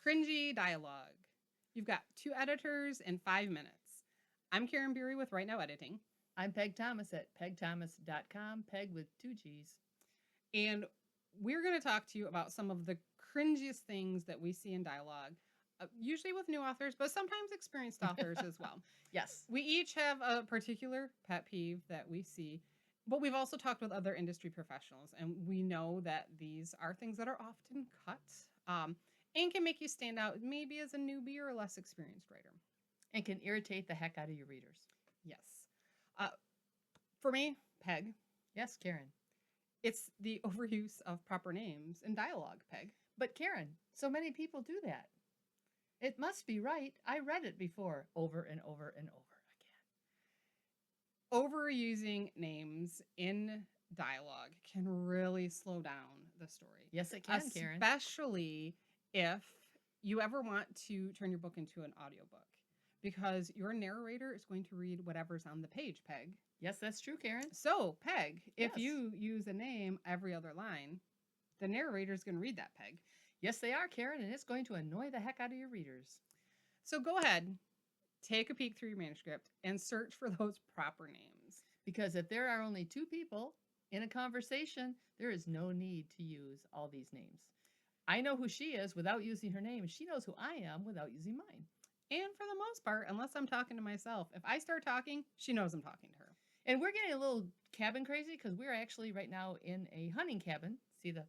Cringey Dialogue. You've got 2 editors and 5 minutes. I'm Karin Beery with Right Now Editing. I'm Pegg Thomas at peggthomas.com, Pegg with 2 G's. And we're going to talk to you about some of the cringiest things that we see in dialogue, usually with new authors, but sometimes experienced authors as well. Yes. We each have a particular pet peeve that we see, but we've also talked with other industry professionals, and we know that these are things that are often cut and can make you stand out maybe as a newbie or a less experienced writer. And can irritate the heck out of your readers. Yes. For me, Peg. Yes, Karin. It's the overuse of proper names in dialogue, Peg. But Karin, so many people do that. It must be right. I read it before, over and over and over again. Overusing names in dialogue can really slow down the story. Yes, it can, Karin. Especially if you ever want to turn your book into an audiobook, because your narrator is going to read whatever's on the page, Peg. Yes, that's true, Karin. So, Peg, if Yes. you use a name every other line, the narrator is going to read that, Peg. Yes, they are, Karin, and it's going to annoy the heck out of your readers. So go ahead, take a peek through your manuscript and search for those proper names. Because if there are only 2 people in a conversation, there is no need to use all these names. I know who she is without using her name, and she knows who I am without using mine. And for the most part, unless I'm talking to myself, if I start talking, she knows I'm talking to her. And we're getting a little cabin crazy because we're actually right now in a hunting cabin. See the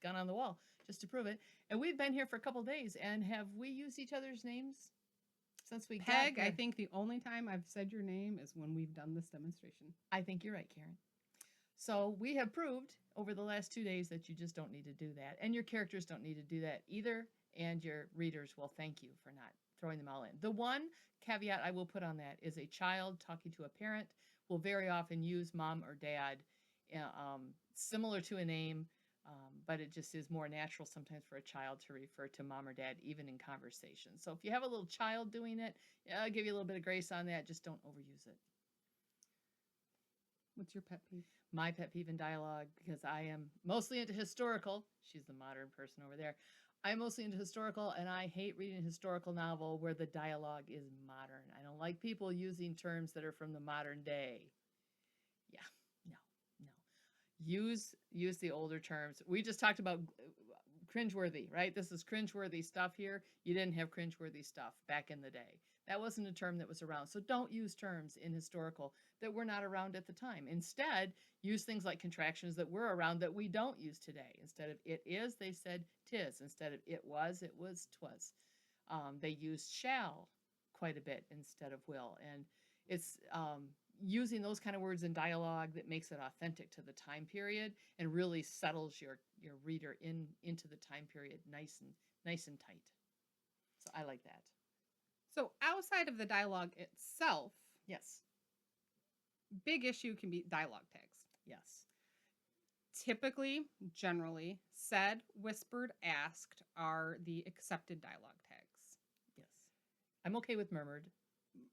gun on the wall, just to prove it. And we've been here for a couple days. And have we used each other's names since we Peg, got here? I think the only time I've said your name is when we've done this demonstration. I think you're right, Karin. So we have proved over the last 2 days that you just don't need to do that. And your characters don't need to do that either. And your readers will thank you for not throwing them all in. The one caveat I will put on that is a child talking to a parent will very often use mom or dad similar to a name, but it just is more natural sometimes for a child to refer to mom or dad even in conversation. So if you have a little child doing it, I'll give you a little bit of grace on that. Just don't overuse it. What's your pet peeve? My pet peeve in dialogue, because I am mostly into historical. She's the modern person over there. I'm mostly into historical, and I hate reading a historical novel where the dialogue is modern. I don't like people using terms that are from the modern day. Yeah, no. Use the older terms. We just talked about cringeworthy, right? This is cringeworthy stuff here. You didn't have cringeworthy stuff back in the day. That wasn't a term that was around. So don't use terms in historical that were not around at the time. Instead, use things like contractions that were around that we don't use today. Instead of it is, they said tis. Instead of it was, twas. They used shall quite a bit instead of will. And it's using those kind of words in dialogue that makes it authentic to the time period and really settles your reader into the time period nice and tight. So I like that. So outside of the dialogue itself, Yes. big issue can be dialogue tags. Yes. Typically, generally, said, whispered, asked are the accepted dialogue tags. Yes. I'm okay with murmured.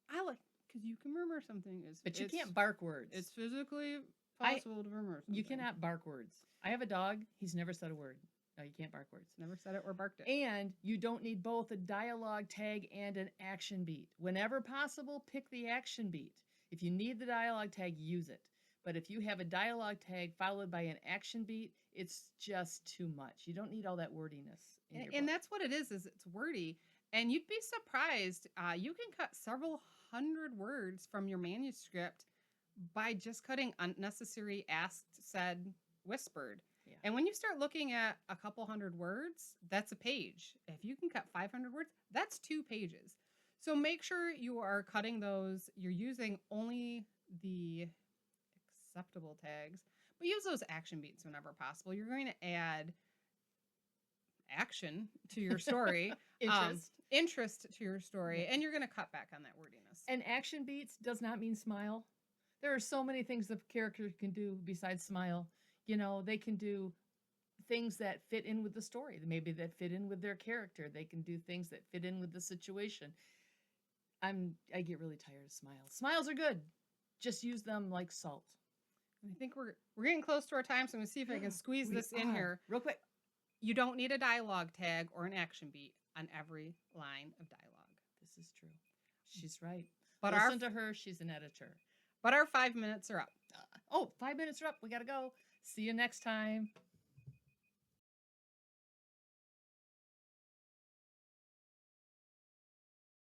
I like, because you can murmur something. But you can't bark words. It's physically possible to murmur something. You cannot bark words. I have a dog. He's never said a word. No, you can't bark words. Never said it or barked it. And you don't need both a dialogue tag and an action beat. Whenever possible, pick the action beat. If you need the dialogue tag, use it. But if you have a dialogue tag followed by an action beat, it's just too much. You don't need all that wordiness in your book. And that's what it is it's wordy. And you'd be surprised. You can cut several hundred words from your manuscript by just cutting unnecessary asked, said, whispered. Yeah. And when you start looking at a couple hundred words, that's a page. If you can cut 500 words, that's 2 pages. So make sure you are cutting those. You're using only the acceptable tags, but use those action beats whenever possible. You're going to add action to your story, interest to your story, and you're going to cut back on that wordiness. And action beats does not mean smile. There are so many things the character can do besides smile. You know, they can do things that fit in with the story, maybe that fit in with their character. They can do things that fit in with the situation. I get really tired of smiles. Smiles are good. Just use them like salt. I think we're getting close to our time, so I'm going to see if I can squeeze this in here. Real quick. You don't need a dialogue tag or an action beat on every line of dialogue. This is true. She's right. But Listen to her. She's an editor. But our 5 minutes are up. 5 minutes are up. We got to go. See you next time.